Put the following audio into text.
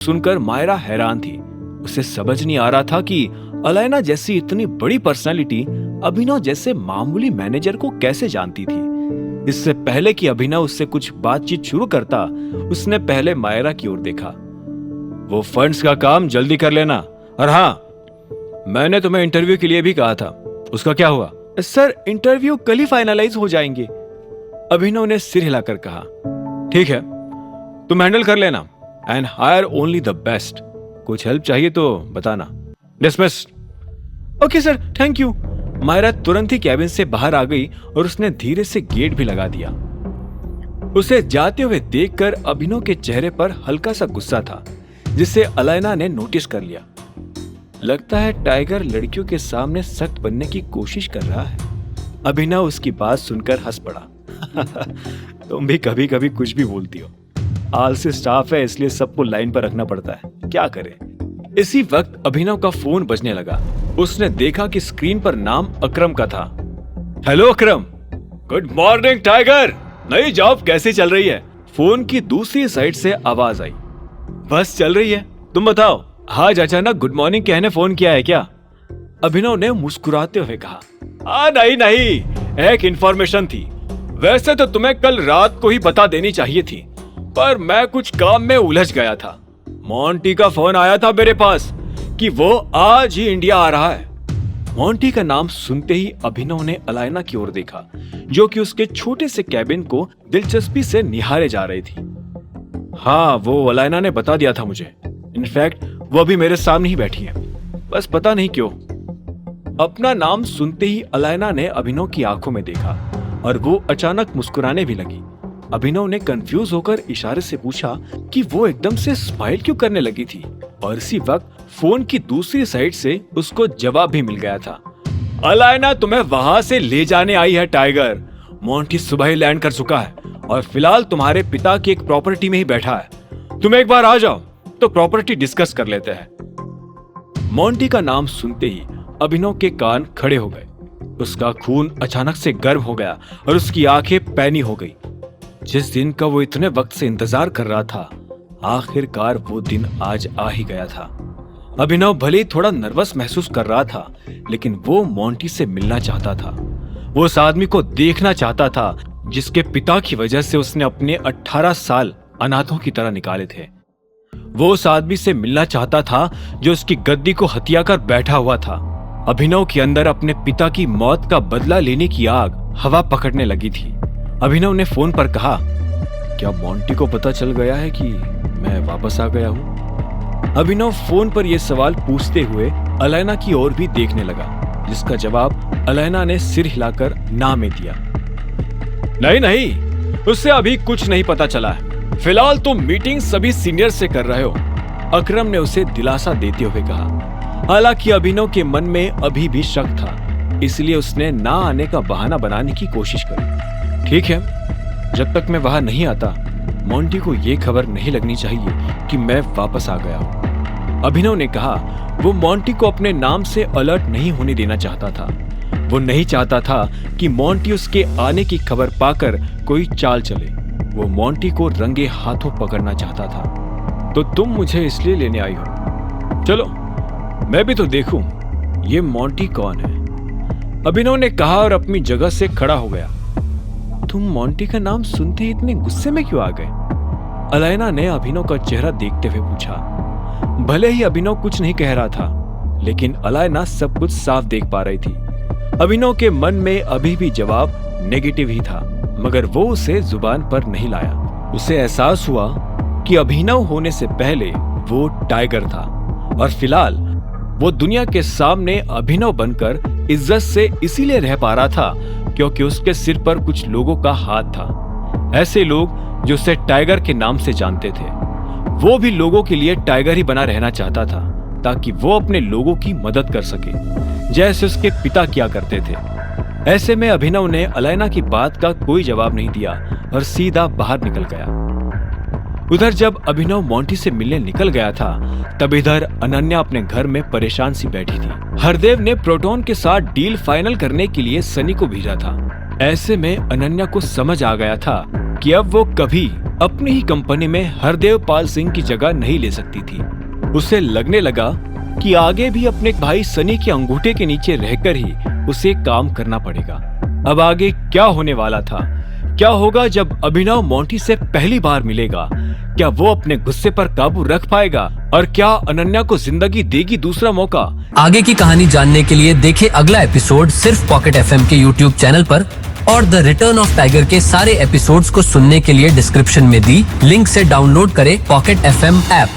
सुनकर मायरा हैरान थी। उसे समझ नहीं आ रहा था कि अलायना जैसी इतनी बड़ी पर्सनालिटी अभिनव जैसे मामूली मैनेजर को कैसे जानती थी। इससे पहले कि अभिनव उससे कुछ बातचीत शुरू करता, उसने पहले मायरा की ओर देखा। वो फंड्स का काम जल्दी कर लेना, और हाँ, मैंने तुम्हें इंटरव्यू के लिए भी कहा था, उसका क्या हुआ? सर, इंटरव्यू कल ही फाइनलाइज हो जाएंगे, अभिनव ने सिर हिलाकर कहा। ठीक है, तुम हैंडल कर लेना and hire only the best. कुछ हेल्प चाहिए तो बताना। Dismissed. Okay sir, thank you. Myra तुरंत ही कैबिन से बाहर आ गई और उसने धीरे से गेट भी लगा दिया। उसे जाते हुए देखकर अभिनव के चेहरे पर हल्का सा गुस्सा था, जिसे अलायना ने नोटिस कर लिया। लगता है टाइगर लड़कियों के सामने सख्त बनने की कोशिश कर रहा है। अभिनव उसकी बात सुनकर हंस पड़ा। तुम भी कभी कभी कुछ भी बोलती हो। आलसी स्टाफ है, इसलिए सबको लाइन पर रखना पड़ता है, क्या करे। इसी वक्त अभिनव का फोन बजने लगा। उसने देखा कि स्क्रीन पर नाम अकरम का था। हेलो अकरम। गुड मॉर्निंग टाइगर, नई जॉब कैसी चल रही है? फोन की दूसरी साइड से आवाज आई। बस चल रही है, तुम बताओ, आज अचानक गुड मॉर्निंग कहने फोन किया है क्या? अभिनव ने मुस्कुराते हुए कहा। नहीं, एक इंफॉर्मेशन थी। वैसे तो तुम्हें कल रात को ही बता देनी चाहिए थी, पर मैं कुछ काम में उलझ गया था। मोंटी का फोन आया था मेरे पास कि वो आज ही इंडिया आ रहा है। मोंटी का नाम सुनते ही अभिनव ने अलायना की ओर देखा, जो कि उसके छोटे से कैबिन को दिलचस्पी से निहारे जा रही थी। हाँ, वो अलायना ने बता दिया था मुझे। इनफैक्ट वो भी मेरे सामने ही बैठी है, बस पता नहीं क्यों। अपना नाम सुनते ही अलायना ने अभिनव की आंखों में देखा और वो अचानक मुस्कुराने भी लगी। अभिनव ने कंफ्यूज होकर इशारे से पूछा कि वो एकदम से स्माइल क्यों करने लगी थी, और इसी वक्त फोन की दूसरी साइड से उसको जवाब भी मिल गया था। अलायना तुम्हें वहां से ले जाने आई है टाइगर। मोंटी सुबह ही लैंड कर चुका है और फिलहाल तुम्हारे पिता की एक प्रॉपर्टी में ही बैठा है। तुम एक बार आ जाओ तो प्रॉपर्टी डिस्कस कर लेते हैं। मोंटी का नाम सुनते ही अभिनव के कान खड़े हो गए। उसका खून अचानक से गर्म हो गया और उसकी आंखें पैनी हो गई। जिस दिन का वो इतने वक्त से इंतजार कर रहा था, आखिरकार वो दिन आज आ ही गया था। अभिनव भले ही थोड़ा नर्वस महसूस कर रहा था, लेकिन वो मोंटी से मिलना चाहता था। वो उस आदमी को देखना चाहता था जिसके पिता की वजह से उसने अपने 18 साल अनाथों की तरह निकाले थे। वो उस आदमी से मिलना चाहता था जो उसकी गद्दी को हथिया कर बैठा हुआ था। अभिनव के अंदर अपने पिता की मौत का बदला लेने की आग हवा पकड़ने लगी थी। अभिनव ने फोन पर कहा, क्या मोंटी को पता चल गया है कि मैं वापस आ गया हूँ? अभिनव फोन पर यह सवाल पूछते हुए अलायना की ओर भी देखने लगा, जिसका जवाब अलायना ने सिर हिलाकर ना में दिया। नहीं, उससे अभी कुछ नहीं पता चला है। फिलहाल तुम मीटिंग सभी सीनियर से कर रहे हो, अकरम ने उसे दिलासा देते हुए कहा। हालांकि अभिनव के मन में अभी भी शक था, इसलिए उसने ना आने का बहाना बनाने की कोशिश करी। ठीक है, जब तक मैं वहां नहीं आता, मोंटी को यह खबर नहीं लगनी चाहिए कि मैं वापस आ गया हूं, अभिनव ने कहा। वो मोंटी को अपने नाम से अलर्ट नहीं होने देना चाहता था। वो नहीं चाहता था कि मोंटी उसके आने की खबर पाकर कोई चाल चले। वो मोंटी को रंगे हाथों पकड़ना चाहता था। तो तुम मुझे इसलिए लेने आई हो? चलो मैं भी तो देखूं ये मोंटी कौन है, अभिनव ने कहा और अपनी जगह से खड़ा हो गया। तुम मोंटी का नाम सुनते ही इतने गुस्से में क्यों आ गए? अलायना ने अभिनव का चेहरा देखते हुए पूछा। भले ही अभिनव कुछ नहीं कह रहा था, लेकिन अलायना सब कुछ साफ देख पा रही थी। अभिनव के मन में अभी भी जवाब नेगेटिव ही था, मगर वो उसे जुबान पर नहीं लाया। उसे एहसास हुआ कि अभिनव होने से पहले वो टाइगर था, और फिलहाल वो दुनिया के सामने अभिनव बनकर इज्जत से इसीलिए रह पा रहा था क्योंकि उसके सिर पर कुछ लोगों का हाथ था। ऐसे लोग जो उसे टाइगर के नाम से जानते थे। वो भी लोगों के लिए टाइगर ही बना रहना चाहता था, ताकि वो अपने लोगों की मदद कर सके, जैसे उसके पिता किया करते थे। ऐसे में अभिनव ने अलायना की बात का कोई जवाब नहीं दिया और सीधा बाहर निकल गया। उधर जब अभिनव मोंटी से मिलने निकल गया था, तब इधर अनन्या अपने घर में परेशान सी बैठी थी। हरदेव ने प्रोटॉन के साथ डील फाइनल करने के लिए सनी को भेजा था। ऐसे में अनन्या को समझ आ गया था कि अब वो कभी अपनी ही कंपनी में हरदेव पाल सिंह की जगह नहीं ले सकती थी। उसे लगने लगा कि आगे भी अपने भाई सनी के अंगूठे के नीचे रहकर ही उसे काम करना पड़ेगा। अब आगे क्या होने वाला था? क्या होगा जब अभिनव मोंटी से पहली बार मिलेगा? क्या वो अपने गुस्से पर काबू रख पाएगा? और क्या अनन्या को जिंदगी देगी दूसरा मौका? आगे की कहानी जानने के लिए देखें अगला एपिसोड सिर्फ पॉकेट एफएम के यूट्यूब चैनल पर, और द रिटर्न ऑफ टाइगर के सारे एपिसोड्स को सुनने के लिए डिस्क्रिप्शन में दी लिंक से डाउनलोड करें पॉकेट एफएम ऐप।